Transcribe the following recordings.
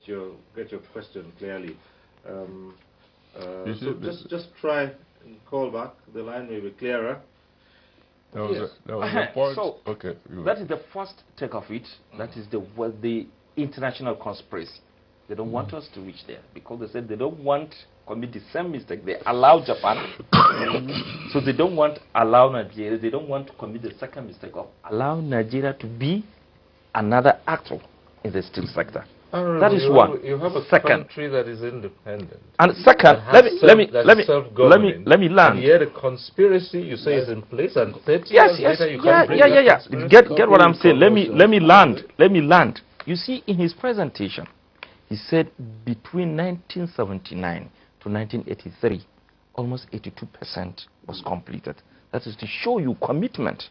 get your question clearly. So just try and call back. The line may be clearer. That was a point. So okay. That is the first take of it. That is the international conspiracy. They don't want us to reach there because they said they don't want to commit the same mistake. They allow Japan, so they don't want allow Nigeria. They don't want to commit the second mistake of allow Nigeria to be another actor in the steel sector. That is one. You have a second country that is independent. And second, let me land. And yet a conspiracy you say is in place, and 30 yes, years later you yeah, can't bring yeah. Get what I'm saying. Let me land. You see, in his presentation, he said between 1979 to 1983, almost 82% was completed. That is to show you commitment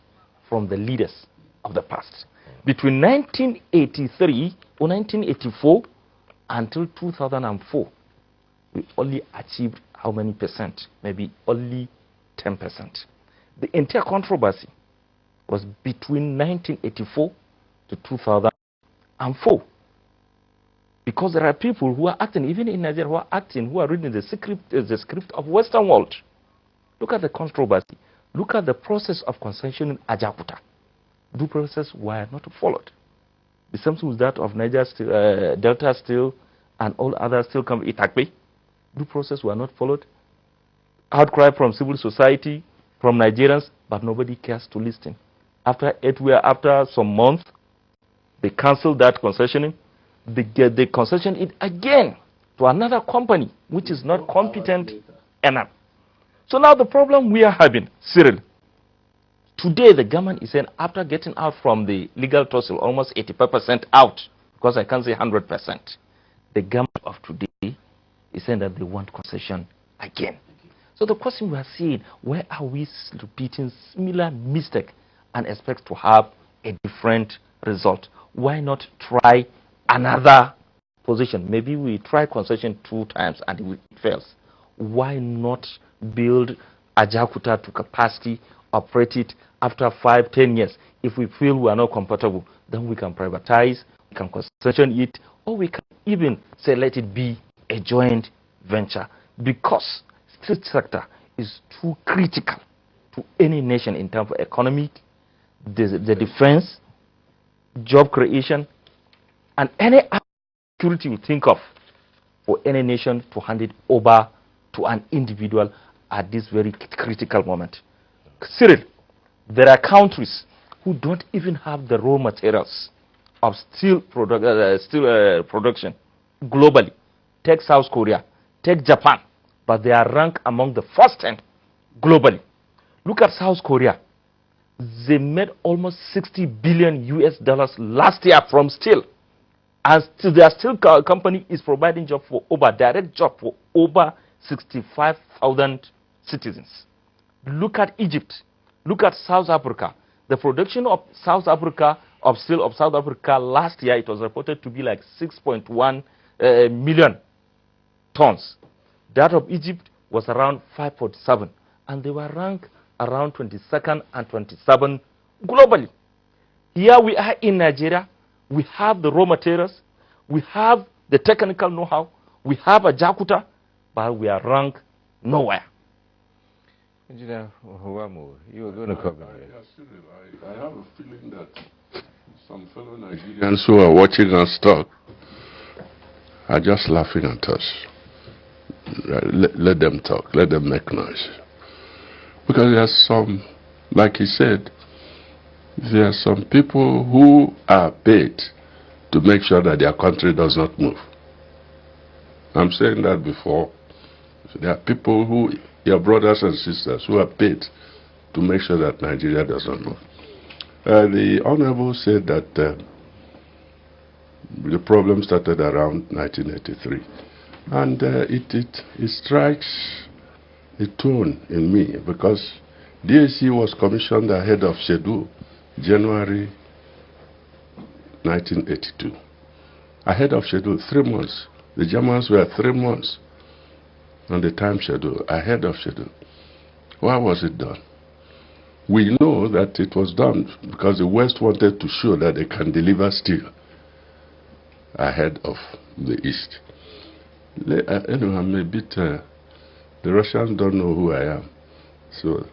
from the leaders of the past. Between 1983 or 1984 until 2004, we only achieved how many percent? Maybe only 10%. The entire controversy was between 1984 to 2004. Because there are people who are acting, even in Nigeria, who are reading the script of Western world. Look at the controversy. Look at the process of concession in Ajakuta. Due process were not followed. The same thing with that of Niger Steel, Delta Steel, and all other steel companies, Itakpe. Due process were not followed. Outcry from civil society, from Nigerians, but nobody cares to listen. After some months, they cancelled that concessioning. They concession it again to another company, which is not competent enough. So now the problem we are having, Cyril, today the government is saying after getting out from the legal tussle, almost 85% out, because I can't say 100%, the government of today is saying that they want concession again. So the question we are seeing, where are we repeating similar mistake and expect to have a different result? Why not try another position? Maybe we try concession 2 times and it fails. Why not build Ajakuta to capacity, operate it after 5-10 years? If we feel we are not comfortable, then we can privatize, we can concession it, or we can even say let it be a joint venture, because steel sector is too critical to any nation in terms of economic, the defense, job creation, and any security you think of for any nation to hand it over to an individual at this very critical moment. Cyril, there are countries who don't even have the raw materials of steel production globally. Take South Korea, take Japan, but they are ranked among the first 10 globally. Look at South Korea. They made almost $60 billion last year from steel. And still, their steel company is providing direct job for over 65,000 citizens. Look at Egypt. Look at South Africa. The production of South Africa, of steel of South Africa last year, it was reported to be like 6.1 million tons. That of Egypt was around 5.7. And they were ranked around 22nd and 27 globally. Here we are in Nigeria. We have the raw materials, we have the technical know-how, we have a Ajakuta, but we are ranked nowhere. Engineer Huamu, you were going to cover it. I have a feeling that some fellow Nigerians who are watching us talk are just laughing at us. Let them talk, let them make noise. Because there are some, like he said, there are some people who are paid to make sure that their country does not move. I'm saying that before. There are people who, your brothers and sisters, who are paid to make sure that Nigeria does not move. The Honorable said that the problem started around 1983. And it strikes a tone in me, because DAC was commissioned ahead of schedule, January 1982. Ahead of schedule, 3 months. The Germans were 3 months on the time schedule, ahead of schedule. Why was it done? We know that it was done because the West wanted to show that they can deliver steel ahead of the East. Anyway, I'm a bit, the Russians don't know who I am, so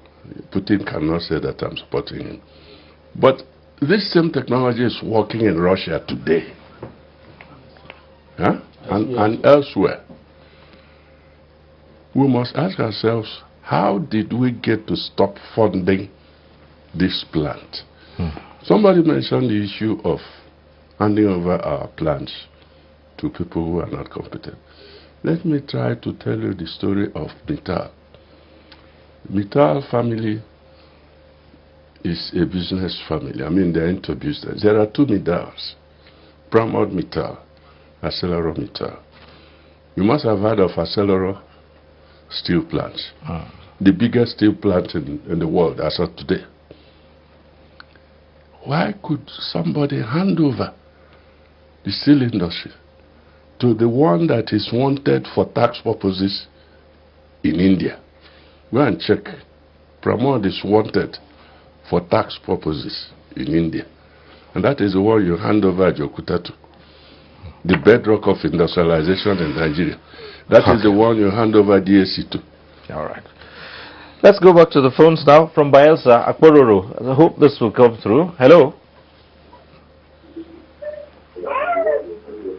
Putin cannot say that I'm supporting him. But this same technology is working in Russia today, huh? And elsewhere. We must ask ourselves, how did we get to stop funding this plant? Somebody mentioned the issue of handing over our plants to people who are not competent. Let me try to tell you the story of Mittal. Mittal family is a business family. I mean, they're into business. There are two Mittals, Pramod Mittal, ArcelorMittal. You must have heard of Arcelor steel plants. The biggest steel plant in the world as of today. Why could somebody hand over the steel industry to the one that is wanted for tax purposes in India? Go and check. Pramod is wanted for tax purposes in India. And that is the one you hand over Jokuta to. The bedrock of industrialization in Nigeria. That is the one you hand over DAC to. All right. Let's go back to the phones now from Bayelsa, Akpororo. I hope this will come through. Hello.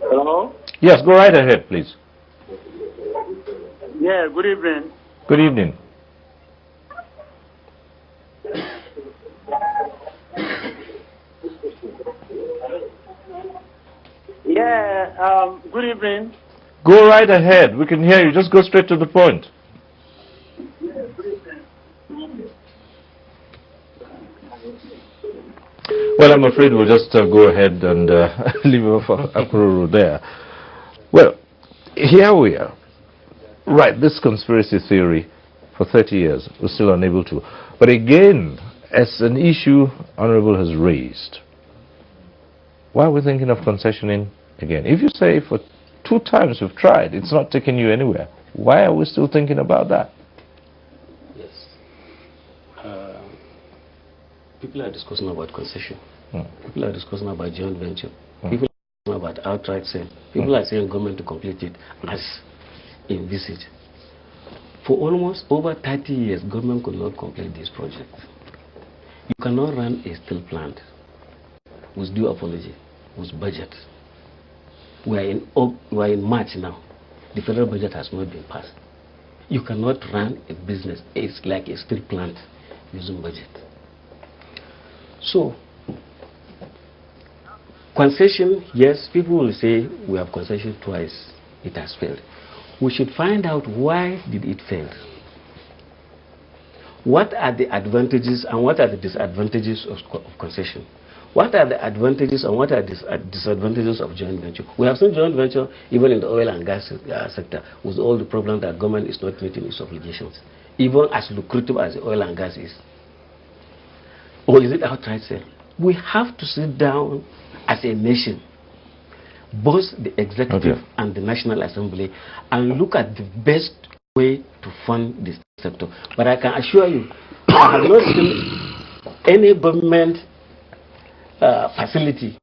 Hello? Yes, go right ahead, please. Yeah, good evening. Good evening. Yeah, good evening. Go right ahead. We can hear you. Just go straight to the point. Well, I'm afraid we'll just go ahead and leave it for Akpororo there. Well, here we are. Right, this conspiracy theory for 30 years, we're still unable to. But again, as an issue Honorable has raised, why are we thinking of concessioning again? If you say for 2 times we've tried, it's not taking you anywhere, why are we still thinking about that? Yes. People are discussing about concession. People are discussing about joint venture. People are discussing about outright sale. People are saying government to complete it as envisaged. For almost over 30 years, government could not complete this project. You cannot run a steel plant with due apology, with budget. We are in March now. The federal budget has not been passed. You cannot run a business. It's like a steel plant using budget. So, concession, yes, people will say we have concession twice. It has failed. We should find out why did it fail. What are the advantages and what are the disadvantages of concession? What are the advantages and what are the disadvantages of joint venture? We have seen joint venture even in the oil and gas sector with all the problems that government is not meeting its obligations, even as lucrative as the oil and gas is. Or is it outright sale? We have to sit down as a nation, both the executive and the National Assembly, and look at the best way to fund this sector. But I can assure you, I have not seen any government facility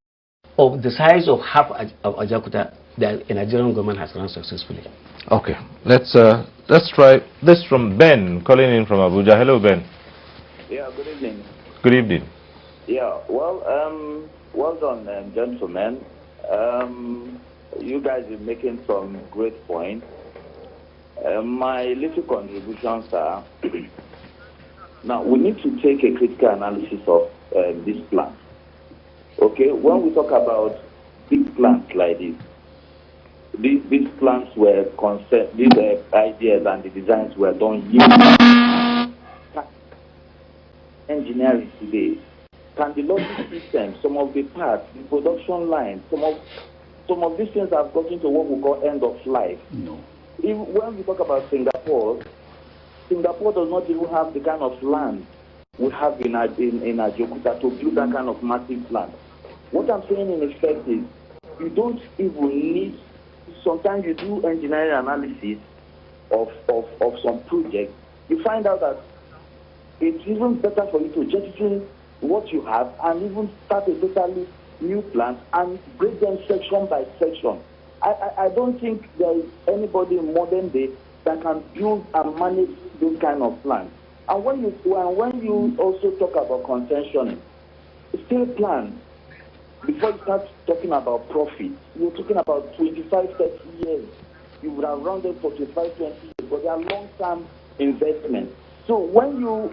of the size of half of Ajakuta that a Nigerian government has run successfully. Okay, let's try this from Ben, calling in from Abuja. Hello, Ben. Yeah, good evening. Good evening. Yeah, well done, gentlemen. You guys are making some great points. My little contributions are, now we need to take a critical analysis of this plant. Okay, when we talk about big plants like this, these plants were concept, these ideas and the designs were done using engineering today. Can the logic system, some of the parts, the production line, some of these things have gotten to what we call end of life. No. When we talk about Singapore does not even have the kind of land we have in Ajakuta to build that kind of massive plant. What I'm saying in effect is, you don't even need, sometimes you do engineering analysis of some project, you find out that it's even better for you to jettison what you have and even start a totally new plants and break them section by section. I don't think there is anybody in modern day that can build and manage those kind of plants. And when you also talk about contention, steel plan, before you start talking about profit, you're talking about 25, 30 years. You would have rounded for 25, 20 years, but they are long-term investments. So when you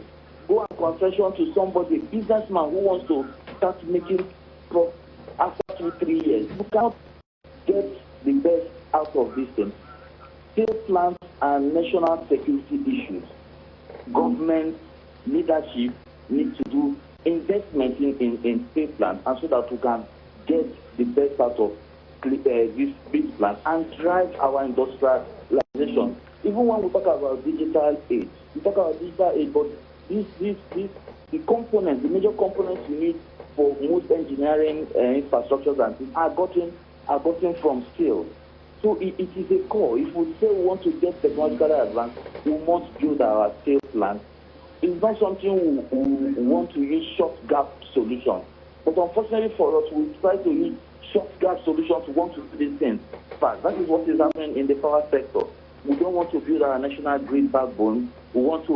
go and concession to somebody, a businessman who wants to start making profit after 2, 3 years, you cannot get the best out of this thing. Steel plants and national security issues. Government leadership needs to do investment in steel plants, and so that we can get the best out of these plants and drive our industrialization. Even when we talk about digital age, but the components, the major components you need for most engineering infrastructures and things are gotten from steel. So it is a core. If we say we want to get technologically advanced, we must build our steel plants. It's not something we want to use short gap solutions. But unfortunately for us, we try to use short gap solutions to want to do these things fast. That is what is happening in the power sector. We don't want to build our national grid backbone. We want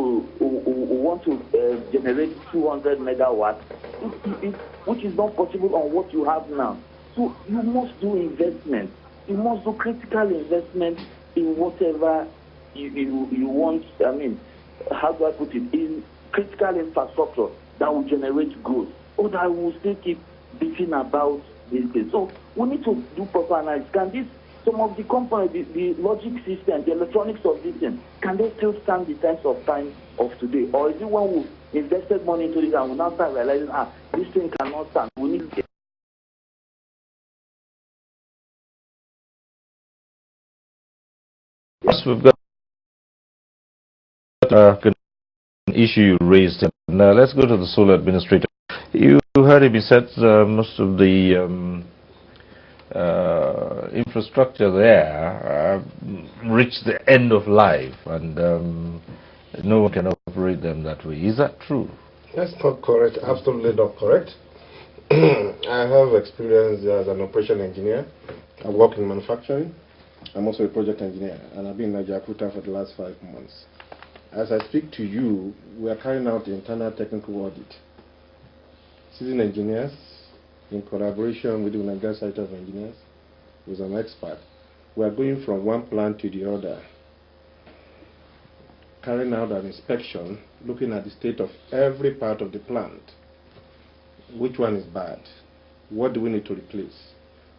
to generate 200 megawatts, which is not possible on what you have now. So you must do investment. You must do critical investment in whatever you want. I mean, how do I put it? In critical infrastructure that will generate growth, or that will still keep beating about these things. So we need to do proper analysis. Can some of the components, the logic system, the electronics of this thing, can they still stand the test of time of today? Or is it when we invested money into this and we now start realizing, this thing cannot stand? We need to get. Yes, we've got an issue you raised. Now let's go to the solar administrator. You heard him. He said most of the infrastructure there reached the end of life, and no one can operate them that way. Is that true? That's not correct. Absolutely not correct. I have experience as an operation engineer. I work in manufacturing. I'm also a project engineer, and I've been in Ajaokuta for the last 5 months. As I speak to you, we are carrying out the internal technical audit. Seasoned engineers, in collaboration with the United Society of Engineers, with an expert, we are going from one plant to the other, carrying out an inspection, looking at the state of every part of the plant. Which one is bad? What do we need to replace?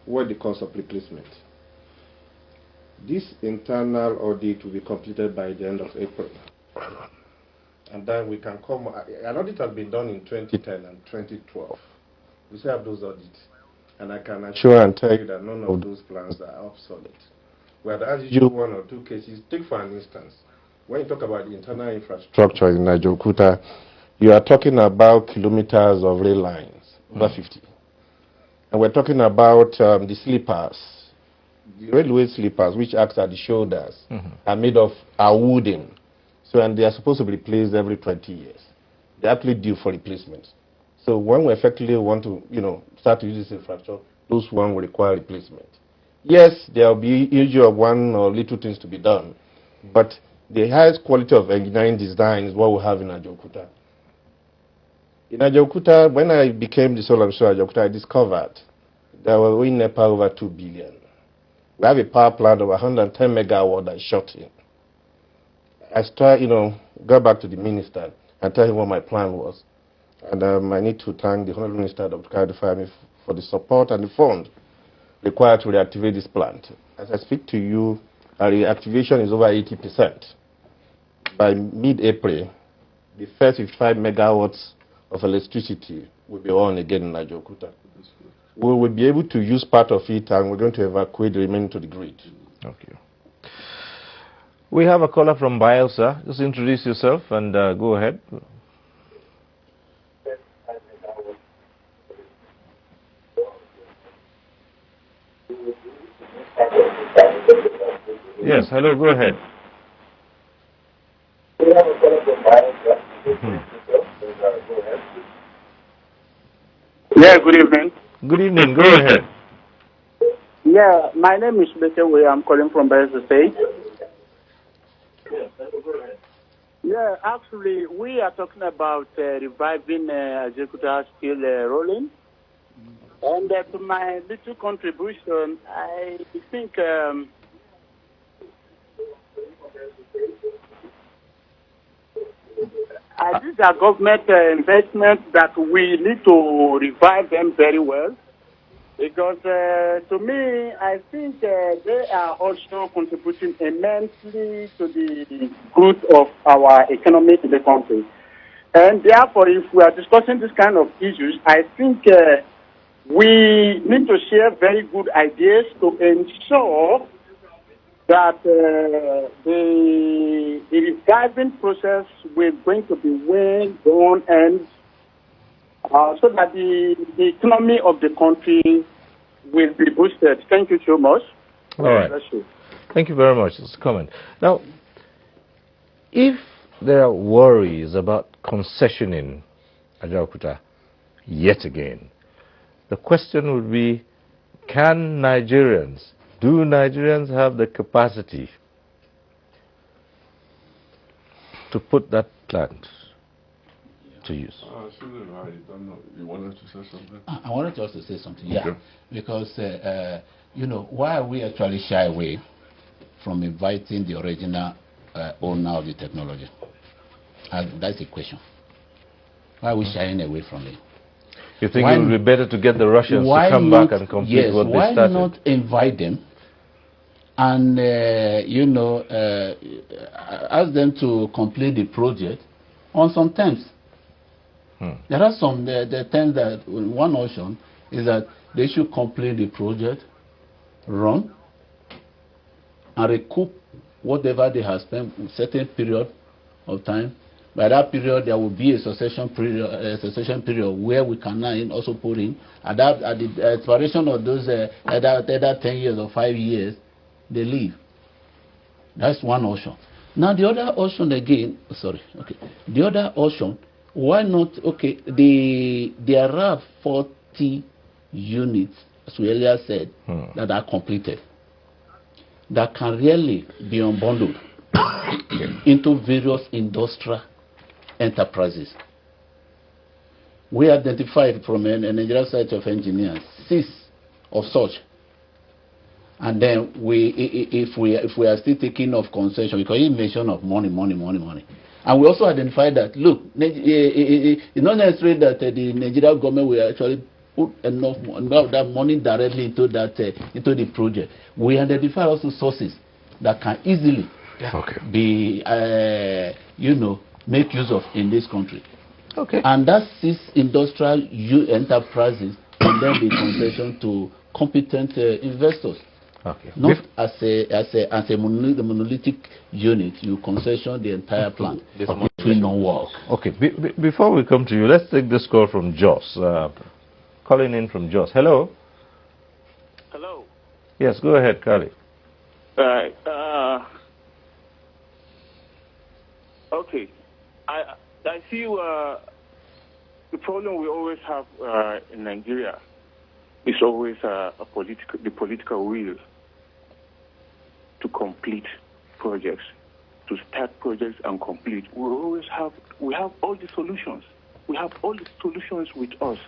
What is the cost of replacement? This internal audit will be completed by the end of April. And then we can come. An audit has been done in 2010 and 2012. We still have those audits. And I can assure and tell you that none of those plans are obsolete. Where as usual, 1 or 2 cases, take for an instance, when you talk about the internal infrastructure in Ajaokuta, you are talking about kilometers of rail lines, over 50. And we're talking about the sleepers. The railway sleepers, which act at the shoulders, are made of wooden. So, and they are supposed to be replaced every 20 years. They're actually due for replacement. So when we effectively want to, start to use this infrastructure, those one will require replacement. Yes, there will be issue of 1 or little things to be done, but the highest quality of engineering design is what we have in Ajaokuta. In Ajaokuta, when I became the sole administrator of Ajaokuta, I discovered that we were in NEPA over 2 billion. We have a power plant of 110 megawatt that is shut in. I started, go back to the minister and tell him what my plan was. And I need to thank the Honorable Minister, Dr. Kayode, for the support and the fund required to reactivate this plant. As I speak to you, our reactivation is over 80%. By mid-April, the first 55 megawatts of electricity will be on again in Ajaokuta. We will be able to use part of it, and we're going to evacuate the remaining to the grid. Okay. We have a caller from Bielsa. Just introduce yourself and go ahead. Yes, hello, go ahead. Yeah, good evening. Good evening. Go ahead. Yeah, my name is Bekewe. I'm calling from Bayelsa State. Yeah, actually, we are talking about reviving executive still rolling. And to my little contribution, I think these are government investments that we need to revive them very well. Because to me, I think they are also contributing immensely to the growth of our economy in the country. And therefore, if we are discussing this kind of issues, I think we need to share very good ideas to ensure that the reviving process will going to be well done and so that the economy of the country will be boosted. Thank you so much. All right. Thank you very much. It's a comment. Now, if there are worries about concessioning Ajaokuta yet again, the question would be, do Nigerians have the capacity to put that plant to use? You wanted to say something? I wanted just to say something, yeah. Okay. Because, you know, why are we actually shy away from inviting the original owner of the technology? That's the question. Why are we shying away from it? You think it would be better to get the Russians to come back and complete what they started? Why not invite them and, you know, ask them to complete the project on some terms? There are some the terms that one option is that they should complete the project, run, and recoup whatever they have spent a certain period of time. By that period, there will be a succession period where we can now also put in. At the expiration of those either 10 years or 5 years, they leave. That's one option. Now the other option again, the other option, why not, there are 40 units, as we earlier said, that are completed, that can really be unbundled into various industrial enterprises. We identified from a Nigerian site of engineers 6 of such. And then if we are still taking off concession, because he mentioned of money. And we also identified that, look, it's not necessary that the Nigerian government will actually put enough of that money directly into the project. We identify also sources that can easily be, you know, make use of in this country. And that 6 industrial enterprises can then be concession to competent investors. Not as a monolithic unit, you concession the entire plant. It will not work. Before we come to you, let's take this call from Jos. Calling in from Jos. Hello. Hello. Yes, go ahead, Kali. Right. Okay. I feel the problem we always have in Nigeria is always the political will to complete projects, to start projects and complete. We have all the solutions. We have all the solutions with us.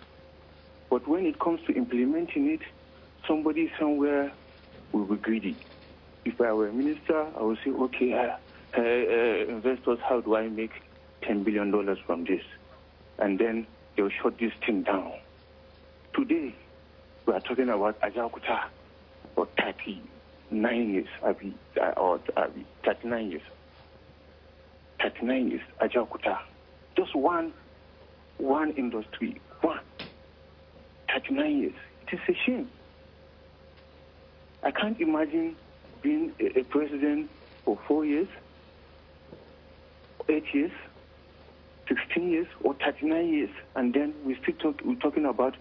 But when it comes to implementing it, somebody somewhere will be greedy. If I were a minister, I would say, okay, investors, how do I make $10 billion from this? And then they'll shut this thing down. Today, we are talking about Ajaokuta for 39 years, or 39 years. 39 years, Ajaokuta. Just one industry, 39 years. It is a shame. I can't imagine being a president for 4 years, 8 years, 16 years, or 39 years, and then we're talking about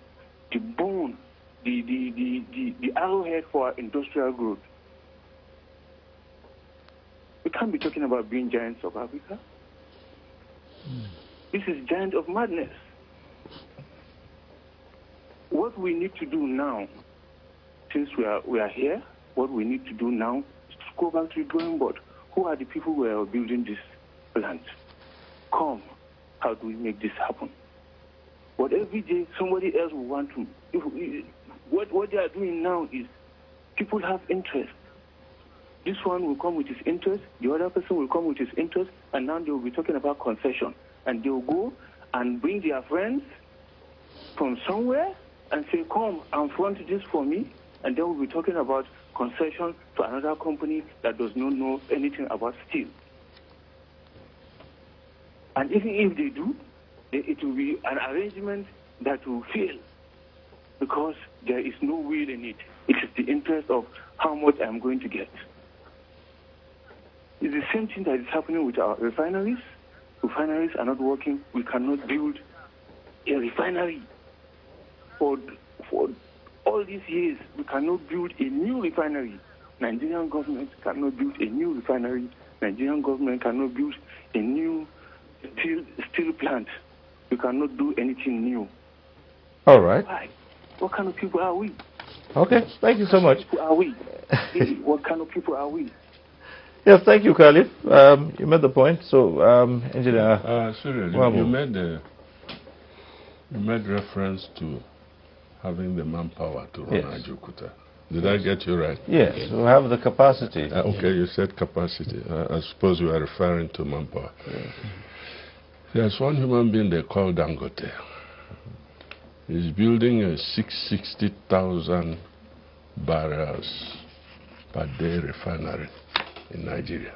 the bone, the arrowhead for our industrial growth. We can't be talking about being giants of Africa. This is giant of madness. what we need to do now, since we are here, what we need to do now is to go back to the drawing board. Who are the people who are building this plant? Come, how do we make this happen? But every day, somebody else will want to. What they are doing now is people have interest. This one will come with his interest, the other person will come with his interest, and now they will be talking about concession. And they will go and bring their friends from somewhere and say, come and front this for me. And then we'll be talking about concession to another company that does not know anything about steel. And even if they do, it will be an arrangement that will fail because there is no will in it. It is the interest of how much I'm going to get. It's the same thing that is happening with our refineries. Refineries are not working. We cannot build a refinery. For all these years, we cannot build a new refinery. Nigerian government cannot build a new refinery. Nigerian government cannot build a new steel plant. We cannot do anything new. All right. Why? What kind of people are we? Okay, thank you so much. What kind of people are we? What kind of people are we? Yes, thank you, Khalif. You made the point. So, Engineer. Sorry, you made reference to having the manpower to run Ajaokuta. Did I get you right? Yes, we have the capacity. Okay, you said capacity. I suppose you are referring to manpower. Yes. There's one human being they call Dangote. He's building a 660,000 barrels per day refinery in Nigeria.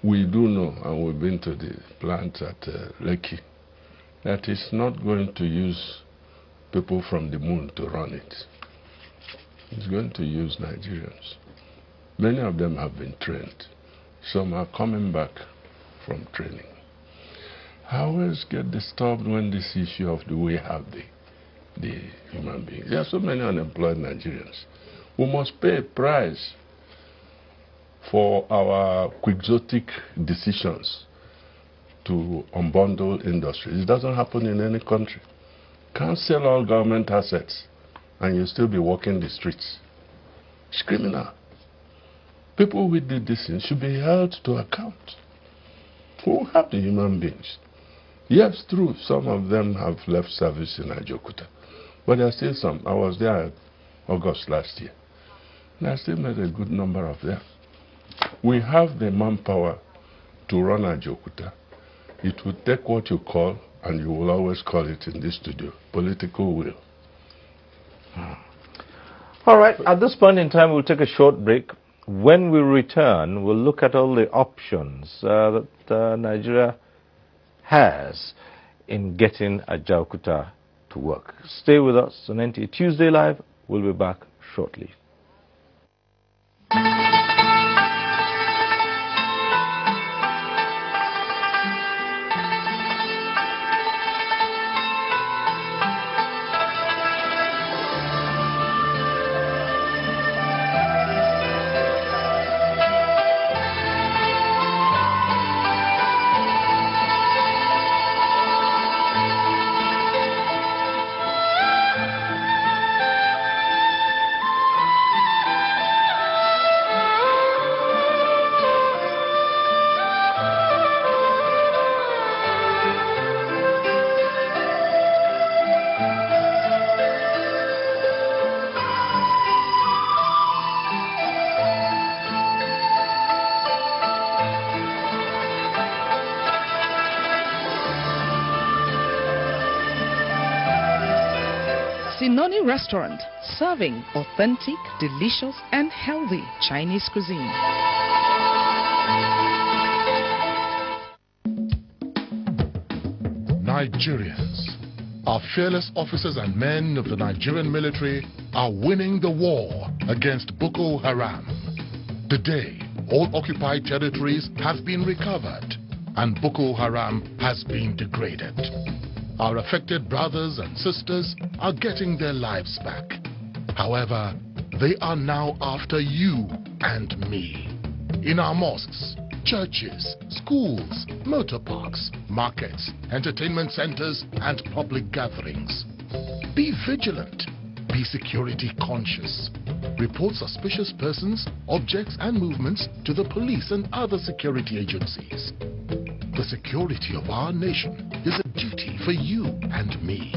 We do know, and we've been to the plant at Lekki, that it's not going to use people from the moon to run it. It's going to use Nigerians. Many of them have been trained. Some are coming back from training. I always get disturbed when this issue of the we have the human beings. There are so many unemployed Nigerians. We must pay a price for our quixotic decisions to unbundle industries. It doesn't happen in any country. Can't sell all government assets and you'll still be walking the streets. It's criminal. People who did this thing should be held to account. Who have the human beings? Yes, true, some of them have left service in Ajaokuta. But there are still some. I was there in August last year. And I still met a good number of them. We have the manpower to run Ajaokuta. It would take what you call, and you will always call it in this studio, political will. All right, at this point in time, we'll take a short break. When we return, we'll look at all the options that Nigeria has in getting Ajaokuta to work. Stay with us on NTA Tuesday Live. We'll be back shortly. Sinoni Restaurant, serving authentic, delicious and healthy Chinese cuisine. Nigerians, our fearless officers and men of the Nigerian military are winning the war against Boko Haram. Today, all occupied territories have been recovered and Boko Haram has been degraded. Our affected brothers and sisters are getting their lives back. However, they are now after you and me. In our mosques, churches, schools, motor parks, markets, entertainment centers, and public gatherings. Be vigilant. Be security conscious. Report suspicious persons, objects and movements to the police and other security agencies. The security of our nation is a duty for you and me.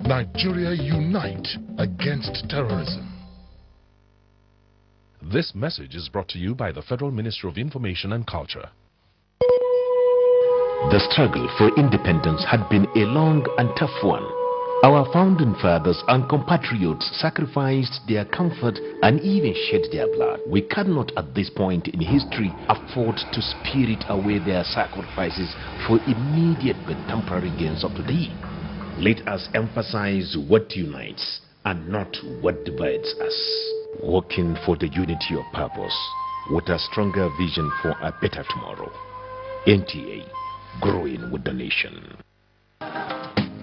Nigeria, unite against terrorism. This message is brought to you by the Federal Ministry of Information and Culture. The struggle for independence had been a long and tough one. Our founding fathers and compatriots sacrificed their comfort and even shed their blood. We cannot at this point in history afford to spirit away their sacrifices for immediate but temporary gains of today. Let us emphasize what unites and not what divides us. Working for the unity of purpose with a stronger vision for a better tomorrow. NTA, growing with the nation.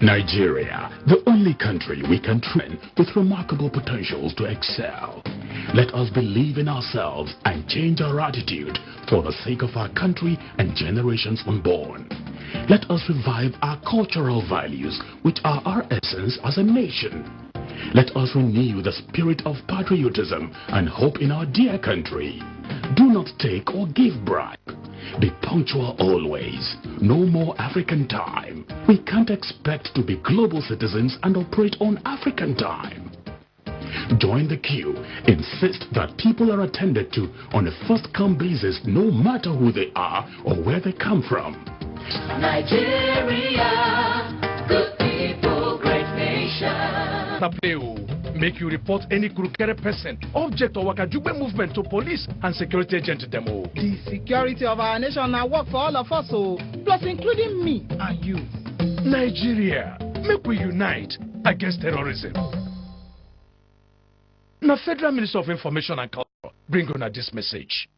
Nigeria, the only country we can train with remarkable potentials to excel. Let us believe in ourselves and change our attitude for the sake of our country and generations unborn. Let us revive our cultural values, which are our essence as a nation. Let us renew the spirit of patriotism and hope in our dear country. Do not take or give bribe. Be punctual always. No more African time. We can't expect to be global citizens and operate on African time. Join the queue. Insist that people are attended to on a first-come basis, no matter who they are or where they come from. Nigeria, good people, great nation. Make you report any crooked person, object or wakajube movement to police and security agent demo. The security of our nation now work for all of us, plus including me and you. Nigeria, make we unite against terrorism. Now, Federal Minister of Information and Culture bring on this message.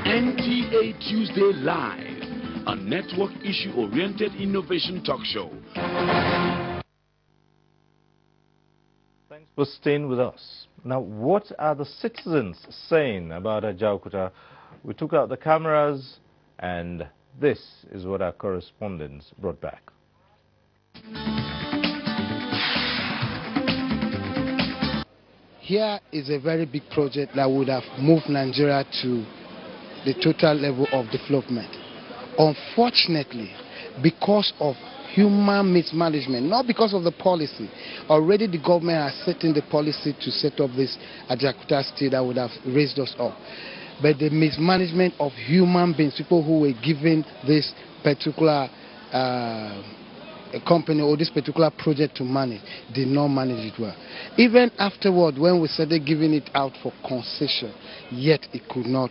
NTA Tuesday Live, a network issue-oriented innovation talk show. Thanks for staying with us. Now, what are the citizens saying about Ajaokuta? We took out the cameras, and this is what our correspondents brought back. Here is a very big project that would have moved Nigeria to the total level of development. Unfortunately, because of human mismanagement, not because of the policy, already the government has set in the policy to set up this Ajaokuta state that would have raised us up. But the mismanagement of human beings, people who were given this particular company or this particular project to manage, did not manage it well. Even afterward, when we started giving it out for concession, yet it could not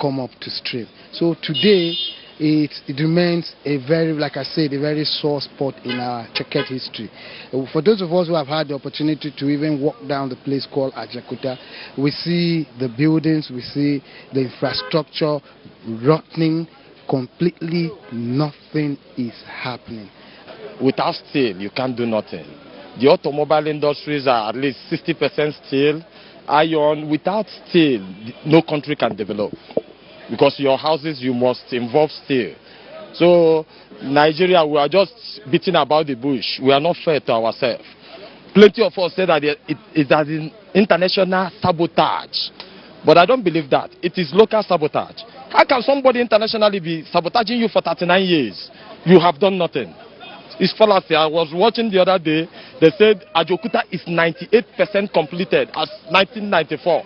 come up to stream. So today, it remains a very, like I said, a very sore spot in our checkered history. For those of us who have had the opportunity to even walk down the place called Ajaokuta, we see the buildings, we see the infrastructure rotting completely. Nothing is happening. Without steel, you can't do nothing. The automobile industries are at least 60% steel. Iron, without steel, no country can develop. Because your houses, you must involve steel. So, Nigeria, we are just beating about the bush. We are not fair to ourselves. Plenty of us say that it is an international sabotage. But I don't believe that. It is local sabotage. How can somebody internationally be sabotaging you for 39 years? You have done nothing. It's fallacy. I was watching the other day. They said Ajaokuta is 98% completed as 1994.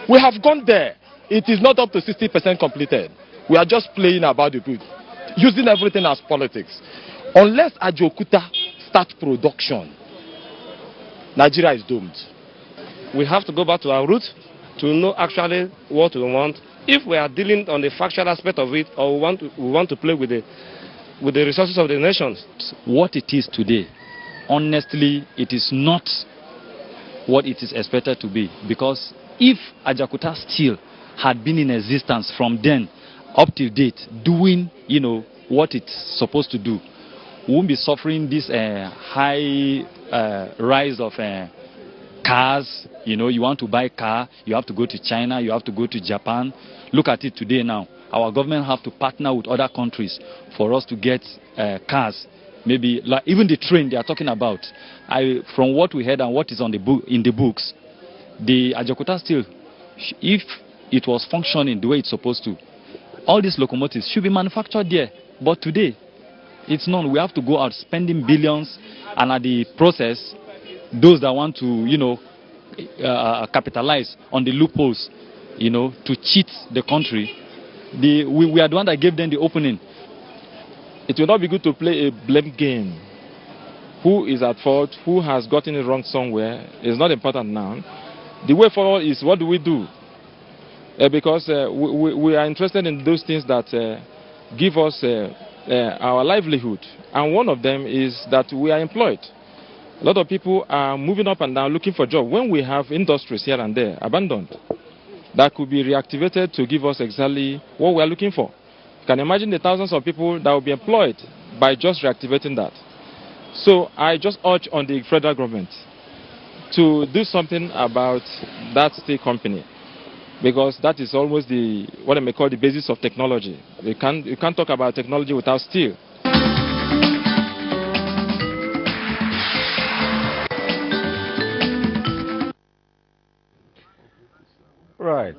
We have gone there. It is not up to 60% completed. We are just playing about the good, using everything as politics. Unless Ajaokuta starts production, Nigeria is doomed. We have to go back to our roots to know actually what we want. If we are dealing on the factual aspect of it, or we want to play with the resources of the nations. What it is today, honestly, it is not what it is expected to be, because if Ajakuta Steel had been in existence from then up till date, doing, you know, what it's supposed to do, we won't be suffering this high rise of cars. You know, you want to buy a car, you have to go to China, you have to go to Japan. Look at it today now. Our government have to partner with other countries for us to get cars. Maybe like even the train they are talking about. From what we heard and what is on the in the books, the Ajakuta Steel, if it was functioning the way it's supposed to, all these locomotives should be manufactured there. But today, it's none. We have to go out spending billions, and at the process, those that want to, you know, capitalize on the loopholes, you know, to cheat the country, we are the one that gave them the opening. It will not be good to play a blame game. Who is at fault? Who has gotten it wrong somewhere? It's not important now. The way forward is what do we do? Because we are interested in those things that give us our livelihood. And one of them is that we are employed. A lot of people are moving up and down looking for jobs. When we have industries here and there abandoned, that could be reactivated to give us exactly what we are looking for. You can imagine the thousands of people that will be employed by just reactivating that. So I just urge on the federal government to do something about that steel company, because that is almost what I may call the basis of technology. You can't talk about technology without steel. Right.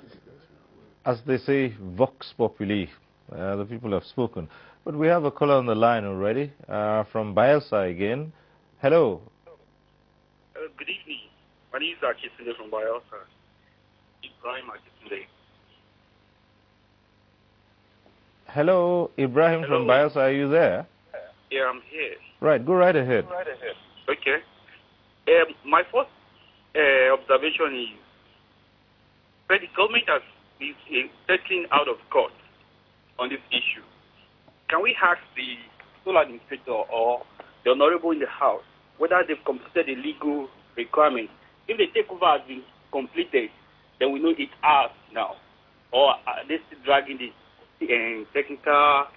As they say, vox populi. The people have spoken. But we have a caller on the line already from Bayelsa again. Hello. Good evening. My name is Akitunde from Bayelsa. Ibrahim Akitunde. Hello, Ibrahim from Bayelsa. Are you there? Yeah, I'm here. Right, go right ahead. Okay. My first observation is that the government has been settling out of court on this issue. Can we ask the sole administrator or the honorable in the House whether they've completed the legal requirements? If the takeover has been completed, then we know it's ours now. Or are they still dragging the technical,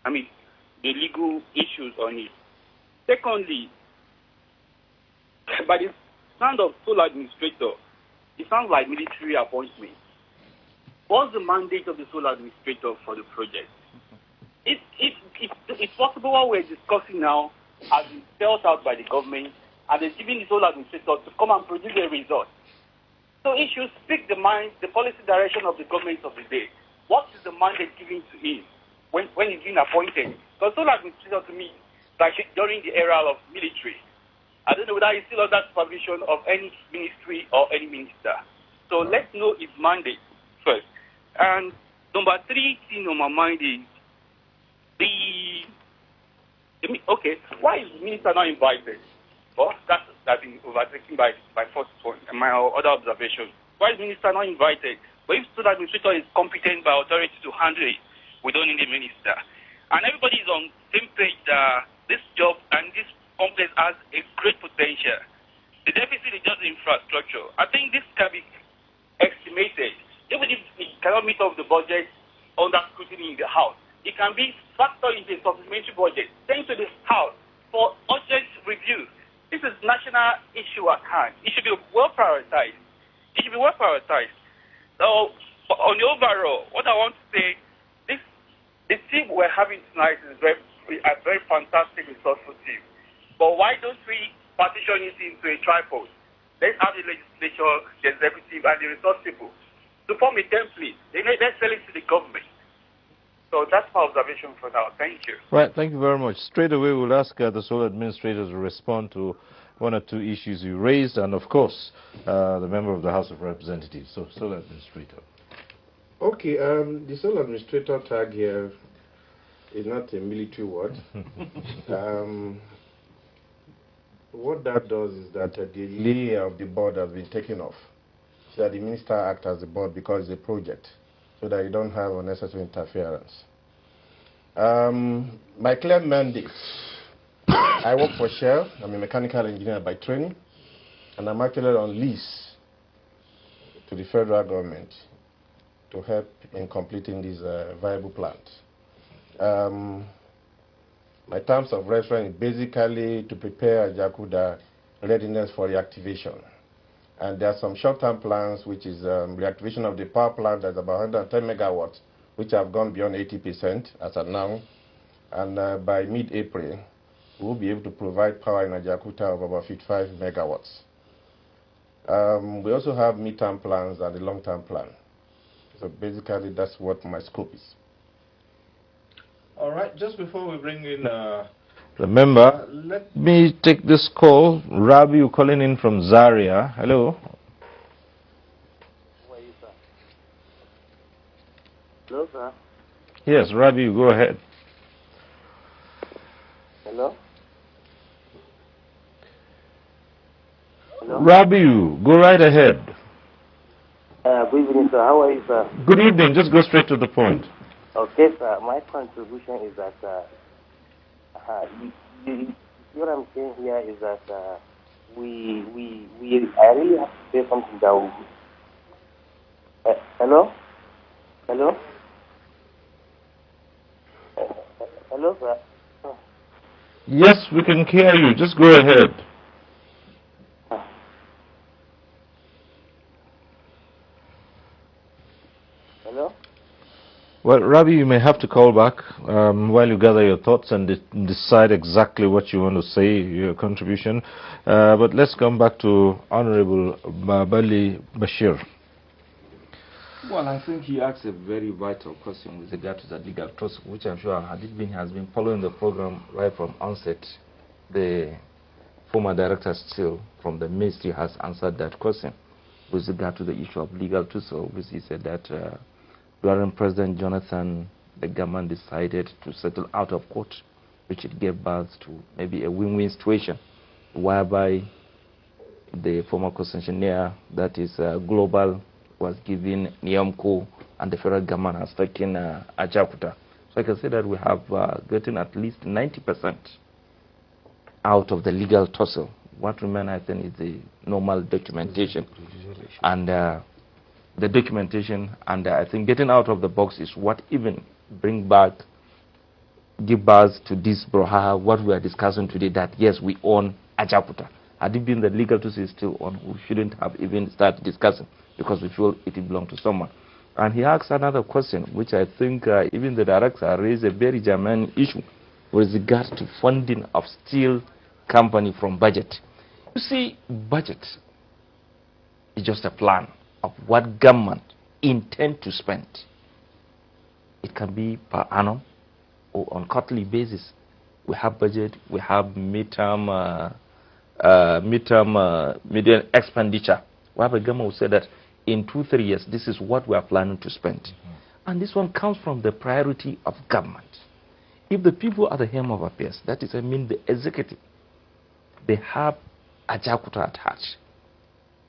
the legal issues on it? Secondly, by the sound of sole administrator, it sounds like military appointment. What's the mandate of the sole administrator for the project? It's possible what we're discussing now has been spelled out by the government, and they're giving the sole administrator to come and produce a result. So it should speak the policy direction of the government of the day. What is the mandate given to him when he's being appointed? Because sole administrator to me, like during the era of military, I don't know whether he's still under supervision of any ministry or any minister. So let's know his mandate first. And number three thing on my mind is why is the minister not invited? Well, that's been overtaken by first point and my other observation. Why is the minister not invited? But if the administrator is competent by authority to handle it, we don't need a minister. And everybody is on the same page that this job and this complex has a great potential. The deficit is just the infrastructure. I think this can be estimated. Even if it cannot meet up the budget under scrutiny in the House, it can be factored into a supplementary budget, sent to the House for urgent review. This is national issue at hand. It should be well prioritized. So, on the overall, what I want to say, the team we're having tonight is a very fantastic, resourceful team. But why don't we partition it into a tripod? Let's have the legislature, the executive, and the resource people to form a template. Let's sell it to the government. So that's my observation for now. Thank you. Right, thank you very much. Straight away, we'll ask the sole administrator to respond to one or two issues you raised, and of course, the member of the House of Representatives. So, sole administrator. Okay, the sole administrator tag here is not a military word. What that does is that the layer of the board has been taken off, so that the minister acts as the board because it's a project, so that you don't have unnecessary interference. My clear mandate, I work for Shell. I'm a mechanical engineer by training, and I'm actually on lease to the federal government to help in completing this viable plant. My terms of reference is basically to prepare Ajakuta readiness for reactivation. And there are some short-term plans, which is reactivation of the power plant that's about 110 megawatts, which have gone beyond 80% as of now. And by mid-April, we'll be able to provide power in Ajakuta of about 55 megawatts. We also have mid-term plans and a long-term plan. So basically, that's what my scope is. All right, just before we bring in... remember, let me take this call. Rabi, you calling in from Zaria. Hello. Hello, sir. Yes, Rabi, go ahead. Hello? Hello? Rabi, go right ahead. Good evening, sir. How are you, sir? Good evening. Just go straight to the point. Okay, sir. My contribution is that what I'm saying here is that I really have to say something that hello? Hello? Hello, sir? Yes, we can hear you. Just go ahead. Hello? Well, Rabi, you may have to call back while you gather your thoughts and decide exactly what you want to say, your contribution. But let's come back to Honorable Babali Bashir. Well, I think he asked a very vital question with regard to the legal trust, which I'm sure Hadid Bin has been following the program right from onset. The former director still from the ministry has answered that question with regard to the issue of legal trust. So obviously he said that during President Jonathan, the government decided to settle out of court, which it gave birth to maybe a win-win situation, whereby the former concessionaire, that is Global, was given Niamco, and the federal government has taken Ajakuta. So I can say that we have gotten at least 90% out of the legal tussle. What remains, I think, is the normal documentation. And the documentation, and I think getting out of the box is what even give birth to this brouhaha, what we are discussing today, that yes, we own Ajakuta. Had it been the legal tussle is still on, we shouldn't have even started discussing, because we feel it belongs to someone. And he asked another question, which I think even the director raised a very germane issue with regard to funding of steel company from budget. You see, budget is just a plan of what government intend to spend. It can be per annum or on quarterly basis. We have budget, we have medium expenditure. Where the government will say that in 2-3 years, this is what we are planning to spend. And this one comes from the priority of government. If the people are the helm of affairs, that is, I mean the executive, they have Ajakuta attached.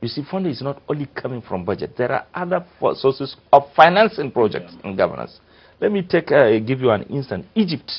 You see, funding is not only coming from budget. There are other sources of financing projects and governance. Let me give you an instance. Egypt